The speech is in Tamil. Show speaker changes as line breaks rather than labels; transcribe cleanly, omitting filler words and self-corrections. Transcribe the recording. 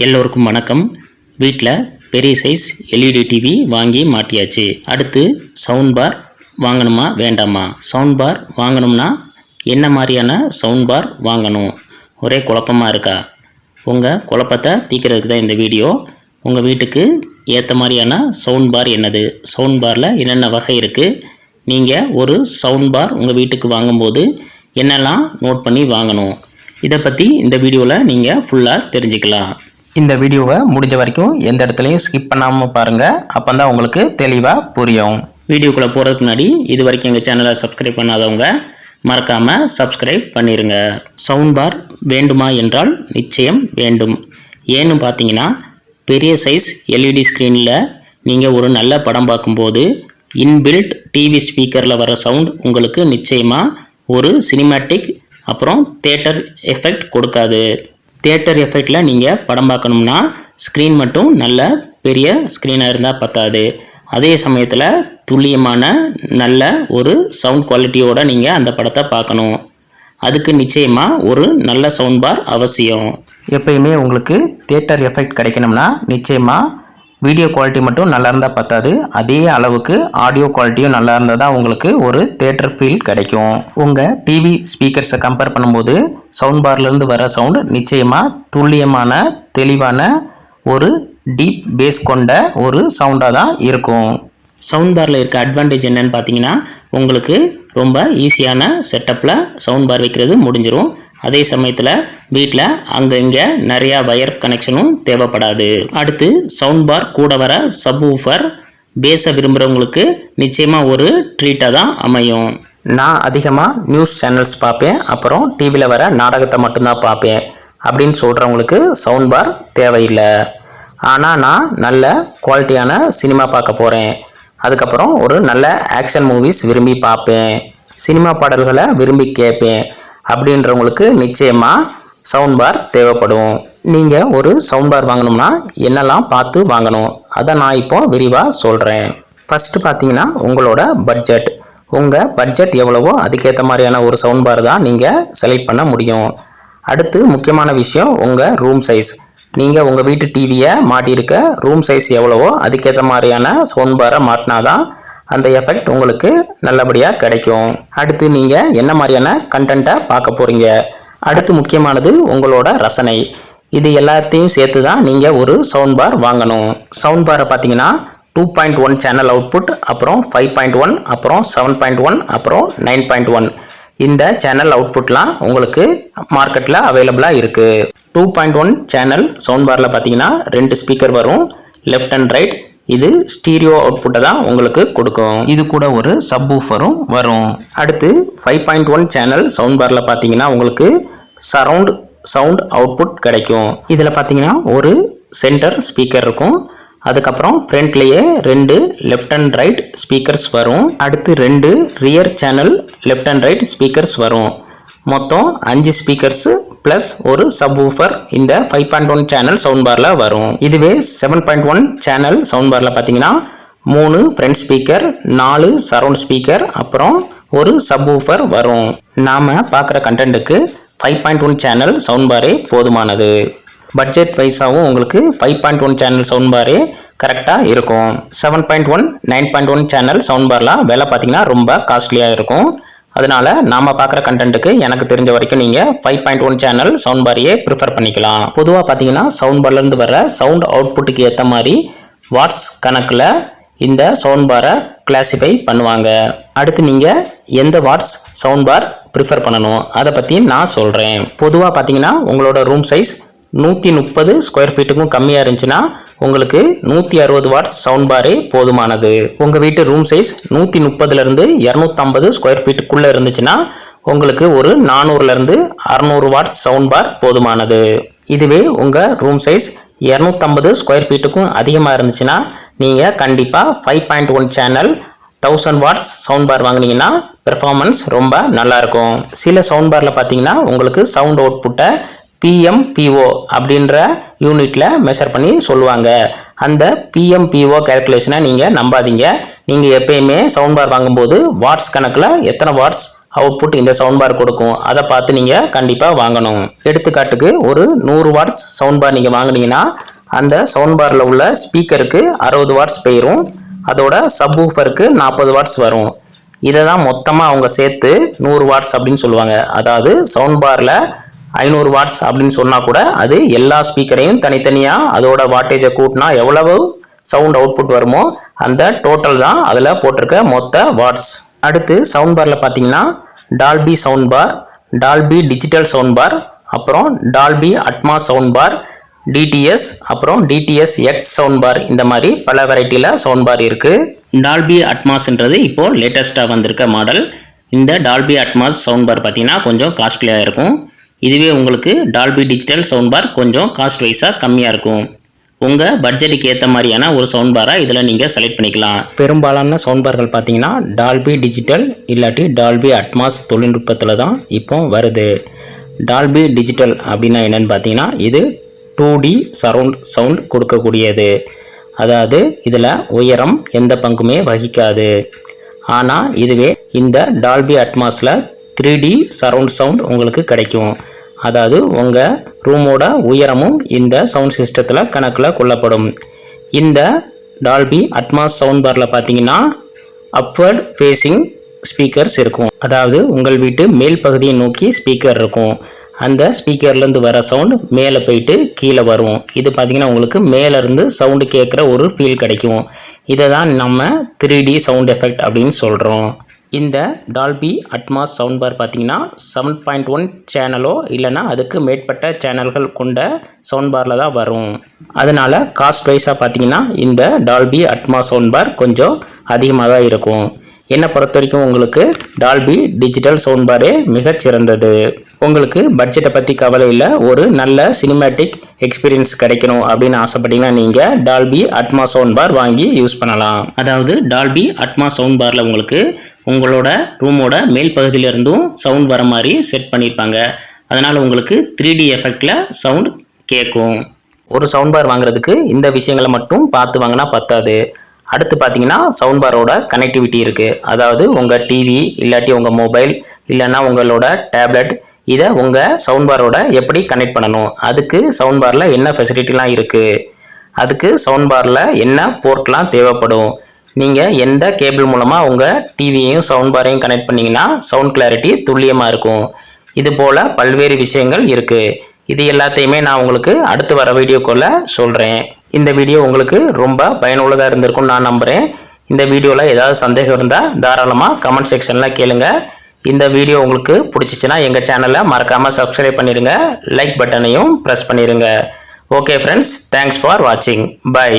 எல்லோருக்கும் வணக்கம். வீட்டில் பெரிய சைஸ் எல்இடி டிவி வாங்கி மாட்டியாச்சு. அடுத்து சவுண்ட் பார் வாங்கணுமா வேண்டாமா? சவுண்ட் பார் வாங்கணும்னா என்ன மாதிரியான சவுண்ட் பார் வாங்கணும்? ஒரே குழப்பமாக இருக்கா? உங்கள் குழப்பத்தை தீர்க்கிறதுக்கு தான் இந்த வீடியோ. உங்கள் வீட்டுக்கு ஏற்ற மாதிரியான சவுண்ட் பார் என்னது, சவுண்ட் பாரில் என்னென்ன வகை இருக்குது, நீங்கள் ஒரு சவுண்ட் பார் உங்கள் வீட்டுக்கு வாங்கும்போது என்னெல்லாம் நோட் பண்ணி வாங்கணும், இதை பற்றி இந்த வீடியோவில் நீங்கள் ஃபுல்லாக தெரிஞ்சுக்கலாம். இந்த வீடியோவை முடிஞ்ச வரைக்கும் எந்த இடத்துலையும் ஸ்கிப் பண்ணாமல் பாருங்கள். அப்போ தான் உங்களுக்கு தெளிவாக புரியும். வீடியோக்குள்ளே போகிறதுக்கு முன்னாடி இது வரைக்கும் எங்கள் சேனலை சப்ஸ்கிரைப் பண்ணாதவங்க மறக்காமல் சப்ஸ்கிரைப் பண்ணிடுங்க. சவுண்ட் பார் வேண்டுமா என்றால் நிச்சயம் வேண்டும். ஏன்னு பார்த்தீங்கன்னா, பெரிய சைஸ் எல்இடி ஸ்க்ரீனில் நீங்கள் ஒரு நல்ல படம் பார்க்கும்போது இன்பில்ட் டிவி ஸ்பீக்கரில் வர சவுண்ட் உங்களுக்கு நிச்சயமாக ஒரு சினிமேட்டிக் அப்புறம் தியேட்டர் எஃபெக்ட் கொடுக்காது. தியேட்டர் எஃபெக்டில் நீங்கள் படம் பார்க்கணும்னா ஸ்க்ரீன் மட்டும் நல்ல பெரிய ஸ்க்ரீனாக இருந்தால் பத்தாது. அதே சமயத்தில் துல்லியமான நல்ல ஒரு சவுண்ட் குவாலிட்டியோடு நீங்கள் அந்த படத்தை பார்க்கணும். அதுக்கு நிச்சயமாக ஒரு நல்ல சவுண்ட் பார் அவசியம். எப்பயுமே உங்களுக்கு தியேட்டர் எஃபெக்ட் கிடைக்கணும்னா நிச்சயமாக வீடியோ குவாலிட்டி மட்டும் நல்லா இருந்தால் பத்தாது, அதே அளவுக்கு ஆடியோ குவாலிட்டியும் நல்லா இருந்தால் தான் உங்களுக்கு ஒரு தியேட்டர் ஃபீல் கிடைக்கும். உங்கள் டிவி ஸ்பீக்கர்ஸை கம்பேர் பண்ணும்போது சவுண்ட் பார்லேருந்து வர சவுண்ட் நிச்சயமாக துல்லியமான தெளிவான ஒரு டீப் பேஸ் கொண்ட ஒரு சவுண்டாக தான் இருக்கும். சவுண்ட் பாரில் இருக்க அட்வான்டேஜ் என்னன்னு பார்த்தீங்கன்னா, உங்களுக்கு ரொம்ப ஈஸியான செட்டப்பில் சவுண்ட் பார் வைக்கிறது முடிஞ்சிடும். அதே சமயத்தில் வீட்டில் அங்கே இங்கே நிறையா வயர் கனெக்ஷனும் தேவைப்படாது. அடுத்து சவுண்ட் பார் கூட வர சப்வூஃபர் பேஸை விரும்புகிறவங்களுக்கு நிச்சயமாக ஒரு ட்ரீட்டாக தான் அமையும். நான் அதிகமாக நியூஸ் சேனல்ஸ் பார்ப்பேன், அப்புறம் டிவியில் வர நாடகத்தை மட்டும்தான் பார்ப்பேன் அப்படின்னு சொல்கிறவங்களுக்கு சவுண்ட் பார் தேவையில்லை. ஆனால் நான் நல்ல குவாலிட்டியான சினிமா பார்க்க போகிறேன், அதுக்கப்புறம் ஒரு நல்ல ஆக்ஷன் மூவிஸ் விரும்பி பார்ப்பேன், சினிமா பாடல்களை விரும்பி கேட்பேன் அப்படின்றவங்களுக்கு நிச்சயமாக சவுண்ட் பார் தேவைப்படும். நீங்கள் ஒரு சவுண்ட் பார் வாங்கணும்னா என்னெல்லாம் பார்த்து வாங்கணும் அதை நான் இப்போ விரிவாக சொல்கிறேன். ஃபஸ்ட்டு பார்த்தீங்கன்னா, உங்களோட பட்ஜெட். உங்கள் பட்ஜெட் எவ்வளவோ அதுக்கேற்ற மாதிரியான ஒரு சவுண்ட் பார் தான் நீங்கள் செலக்ட் பண்ண முடியும். அடுத்து முக்கியமான விஷயம், உங்கள் ரூம் சைஸ். நீங்கள் உங்கள் வீட்டு டிவியை மாட்டியிருக்க ரூம் சைஸ் எவ்வளவோ அதுக்கேற்ற மாதிரியான சவுண்ட் பாரை மாட்டினாதான் அந்த எஃபெக்ட் உங்களுக்கு நல்லபடியாக கிடைக்கும். அடுத்து நீங்கள் என்ன மாதிரியான கண்டென்ட்டை பார்க்க போகிறீங்க. அடுத்து முக்கியமானது உங்களோட ரசனை. இது எல்லாத்தையும் சேர்த்து தான் நீங்கள் ஒரு சவுண்ட் பார் வாங்கணும். சவுண்ட் பாரை பார்த்தீங்கன்னா 2.1 சேனல் அவுட்புட், அப்புறம் 5.1, அப்புறம் 7.1, அப்புறம் 9.1 இந்த சேனல் அவுட்புட்லாம் உங்களுக்கு மார்க்கெட்டில் அவைலபிளாக இருக்குது. 2.1 சேனல் சவுண்ட் பாரில் பார்த்தீங்கன்னா 2 ஸ்பீக்கர் வரும், லெஃப்ட் அண்ட் ரைட். இது ஸ்டீரியோ அவுட்புட்டை தான் உங்களுக்கு கொடுக்கும். இது கூட ஒரு சப்வூஃபரும் வரும். அடுத்து 5.1 சேனல் சவுண்ட் பாரில் பார்த்தீங்கன்னா உங்களுக்கு சரவுண்ட் சவுண்ட் அவுட்புட் கிடைக்கும். இதில் பார்த்தீங்கன்னா ஒரு சென்டர் ஸ்பீக்கர் இருக்கும், அதுக்கப்புறம் ஃப்ரண்ட்லேயே 2 லெஃப்ட் அண்ட் ரைட் ஸ்பீக்கர்ஸ் வரும். அடுத்து 2 rear channel left and right speakers வரும். மொத்தம் 5 ஸ்பீக்கர்ஸ் ப்ளஸ் ஒரு சப்வூஃபர் இந்த 5.1 சேனல் சவுண்ட் பாரில் வரும். இதுவே 7.1 சேனல் சவுண்ட் பாரில் பார்த்தீங்கன்னா 3 ஃப்ரண்ட் ஸ்பீக்கர், 4 சரவுண்ட் ஸ்பீக்கர், அப்புறம் ஒரு சப்வூஃபர் வரும். நாம் பார்க்குற கண்டென்ட்டுக்கு 5.1 சேனல் சவுண்ட் பாரே போதுமானது. பட்ஜெட் வைஸாகவும் உங்களுக்கு 5.1 சேனல் சவுண்ட் பாரே கரெக்டாக இருக்கும். 7.1, 9.1 சேனல் சவுண்ட் பார்லாம் விலை பார்த்தீங்கன்னா ரொம்ப காஸ்ட்லியாக இருக்கும். அதனால் நாம் பார்க்குற கண்டென்ட்டுக்கு எனக்கு தெரிஞ்ச வரைக்கும் நீங்கள் 5.1 சேனல் சவுண்ட் பாரையே ப்ரிஃபர் பண்ணிக்கலாம். பொதுவாக பார்த்தீங்கன்னா சவுண்ட் பார்லேருந்து வர சவுண்ட் அவுட்புட்டுக்கு ஏற்ற மாதிரி வாட்ஸ் கணக்கில் இந்த சவுண்ட் பாரை கிளாஸிஃபை பண்ணுவாங்க. அடுத்து நீங்கள் எந்த வாட்ஸ் சவுண்ட் பார் ப்ரிஃபர் பண்ணணும் அதை பற்றி நான் சொல்கிறேன். பொதுவாக பார்த்தீங்கன்னா உங்களோட ரூம் சைஸ் 130 ஸ்கொயர் ஃபீட்டுக்கும் கம்மியாக இருந்துச்சுன்னா உங்களுக்கு 160 வாட்ஸ் சவுண்ட் பாரே போதுமானது. உங்கள் வீட்டு ரூம் சைஸ் 130லேருந்து 250 ஸ்கொயர் ஃபீட்டுக்குள்ளே இருந்துச்சுன்னா உங்களுக்கு ஒரு 400லேருந்து 600 வாட்ஸ் சவுண்ட் பார் போதுமானது. இதுவே உங்கள் ரூம் சைஸ் 250 ஸ்கொயர் ஃபீட்டுக்கும் அதிகமாக இருந்துச்சுன்னா நீங்கள் கண்டிப்பாக 5.1 சேனல் 1000 வாட்ஸ் சவுண்ட் பார் வாங்கினீங்கன்னா பெர்ஃபார்மன்ஸ் ரொம்ப நல்லாயிருக்கும். சில சவுண்ட் பாரில் பார்த்தீங்கன்னா உங்களுக்கு சவுண்ட் அவுட்புட்டை PMPO அப்படின்ற யூனிட்டில் மெஷர் பண்ணி சொல்லுவாங்க. அந்த PMPO கேல்குலேஷனை நீங்கள் நம்பாதீங்க. நீங்கள் எப்பயுமே சவுண்ட் பார் வாங்கும்போது வாட்ஸ் கணக்கில் எத்தனை வாட்ஸ் அவுட்புட் இந்த சவுண்ட் பார் கொடுக்கும். அதை பார்த்து நீங்கள் கண்டிப்பாக வாங்கணும். எடுத்துக்காட்டுக்கு ஒரு 100 வாட்ஸ் சவுண்ட் பார் நீங்கள் வாங்கினீங்கன்னா அந்த சவுண்ட் பாரில் உள்ள ஸ்பீக்கருக்கு 60 வாட்ஸ் போயிடும். அதோட சப் ஊஃபருக்கு 40 வாட்ஸ் வரும். இதை தான் மொத்தமாக அவங்க சேர்த்து 100 வாட்ஸ் அப்படின்னு சொல்லுவாங்க. அதாவது சவுண்ட் பாரில் 500 வாட்ஸ் அப்படின்னு சொன்னால் கூட அது எல்லா ஸ்பீக்கரையும் தனித்தனியாக அதோட வாட்டேஜை கூட்டினா எவ்வளவு சவுண்ட் அவுட்புட் வருமோ அந்த டோட்டல் தான் அதில் போட்டிருக்க மொத்த வாட்ஸ். அடுத்து சவுண்ட் பாரில் பார்த்தீங்கன்னா Dolby sound bar, Dolby digital sound bar, அப்புறம் Dolby Atmos sound bar, DTS, அப்புறம் டிடிஎஸ் எக்ஸ் சவுண்ட் பார், இந்த மாதிரி பல வெரைட்டியில் சவுண்ட் பார் இருக்குது. டால்பி அட்மாஸ்ன்றது இப்போது லேட்டஸ்ட்டாக வந்திருக்க மாடல். இந்த டால்பி அட்மாஸ் சவுண்ட் பார் பார்த்தீங்கன்னா கொஞ்சம் காஸ்ட்லியாக இருக்கும். இதுவே உங்களுக்கு டால்பி டிஜிட்டல் சவுண்ட் பார் கொஞ்சம் காஸ்ட் வைஸாக கம்மியாக இருக்கும். உங்கள் பட்ஜெட்டுக்கு ஏற்ற மாதிரியான ஒரு சவுண்ட் பாராக இதில் நீங்கள் செலக்ட் பண்ணிக்கலாம். பெரும்பாலான சவுண்ட் பார்கள் பார்த்தீங்கன்னா டால்பி டிஜிட்டல் இல்லாட்டி டால்பி அட்மாஸ் தொழில்நுட்பத்தில் தான் இப்போ வருது. டால்பி டிஜிட்டல் அப்படின்னா என்னென்னு பார்த்தீங்கன்னா இது 2D சரவுண்ட் சவுண்ட் கொடுக்கக்கூடியது. அதாவது இதில் உயரம் எந்த பங்குமே வகிக்காது. ஆனால் இதுவே இந்த டால்பி அட்மாஸில் 3D சரவுண்ட் சவுண்ட் உங்களுக்கு கிடைக்கும். அதாவது உங்கள் ரூமோட உயரமும் இந்த சவுண்ட் சிஸ்டத்தில் கணக்கில் கொள்ளப்படும். இந்த டால்பி அட்மாஸ் சவுண்ட் பாரில் பார்த்தீங்கன்னா அப்வர்ட் ஃபேஸிங் ஸ்பீக்கர்ஸ் இருக்கும். அதாவது உங்கள் வீட்டு மேல் பகுதியை நோக்கி ஸ்பீக்கர் இருக்கும். அந்த ஸ்பீக்கர்லேருந்து வர சவுண்ட் மேலே போயிட்டு கீழே வரும். இது பார்த்திங்கன்னா உங்களுக்கு மேலேருந்து சவுண்டு கேட்குற ஒரு ஃபீல் கிடைக்கும். இதை தான் நம்ம 3D சவுண்ட் எஃபெக்ட் அப்படின்னு சொல்கிறோம். இந்த டால்பி அட்மாஸ் சவுண்ட் பார் பார்த்திங்கன்னா 7.1 சேனலோ இல்லைனா அதுக்கு மேற்பட்ட சேனல்கள் கொண்ட சவுண்ட் பாரில் தான் வரும். அதனால் காஸ்ட் வைஸாக பார்த்திங்கன்னா இந்த டால்பி அட்மாஸ் சவுண்ட் பார் கொஞ்சம் அதிகமாக தான் இருக்கும். என்னை பொறுத்த வரைக்கும் உங்களுக்கு டால்பி டிஜிட்டல் சவுண்ட் பாரே மிகச்சிறந்தது. உங்களுக்கு பட்ஜெட்டை பற்றி கவலை இல்லை, ஒரு நல்ல சினிமேட்டிக் எக்ஸ்பீரியன்ஸ் கிடைக்கணும் அப்படின்னு ஆசைப்பட்டீங்கன்னா நீங்கள் டால்பி அட்மாஸ் சவுண்ட் பார் வாங்கி யூஸ் பண்ணலாம். அதாவது டால்பி அட்மாஸ் சவுண்ட் பாரில் உங்களுக்கு உங்களோட ரூமோட மேல் பகுதியிலிருந்தும் சவுண்ட் வர மாதிரி செட் பண்ணியிருப்பாங்க. அதனால் உங்களுக்கு 3D எஃபெக்டில் சவுண்ட் கேட்கும். ஒரு சவுண்ட் பார் வாங்குறதுக்கு இந்த விஷயங்களை மட்டும் பார்த்து வாங்கினா பத்தாது. அடுத்து பார்த்தீங்கன்னா சவுண்ட் பாரோட கனெக்டிவிட்டி இருக்குது. அதாவது உங்கள் டிவி இல்லாட்டி உங்கள் மொபைல் இல்லைன்னா உங்களோட டேப்லெட் இதை உங்கள் சவுண்ட் பாரோட எப்படி கனெக்ட் பண்ணணும், அதுக்கு சவுண்ட் பாரில் என்ன ஃபெசிலிட்டிலாம் இருக்குது, அதுக்கு சவுண்ட் பாரில் என்ன போர்ட்லாம் தேவைப்படும், நீங்கள் எந்த கேபிள் மூலமாக உங்கள் டிவியையும் சவுண்ட் பாரையும் கனெக்ட் பண்ணிங்கன்னா சவுண்ட் கிளாரிட்டி துல்லியமாக இருக்கும். இது போல் பல்வேறு விஷயங்கள் இருக்குது. இது எல்லாத்தையுமே நான் உங்களுக்கு அடுத்து வர வீடியோக்குள்ளே சொல்கிறேன். இந்த வீடியோ உங்களுக்கு ரொம்ப பயனுள்ளதாக இருந்திருக்கும்னு நான் நம்புகிறேன். இந்த வீடியோவில் ஏதாவது சந்தேகம் இருந்தால் தாராளமாக கமெண்ட் செக்ஷனில் கேளுங்க. இந்த வீடியோ உங்களுக்கு பிடிச்சிச்சின்னா எங்கள் சேனலை மறக்காமல் சப்ஸ்கிரைப் பண்ணிடுங்க, லைக் பட்டனையும் ப்ரெஸ் பண்ணிடுங்க. ஓகே ஃப்ரெண்ட்ஸ், தேங்க்ஸ் ஃபார் வாட்சிங். பை.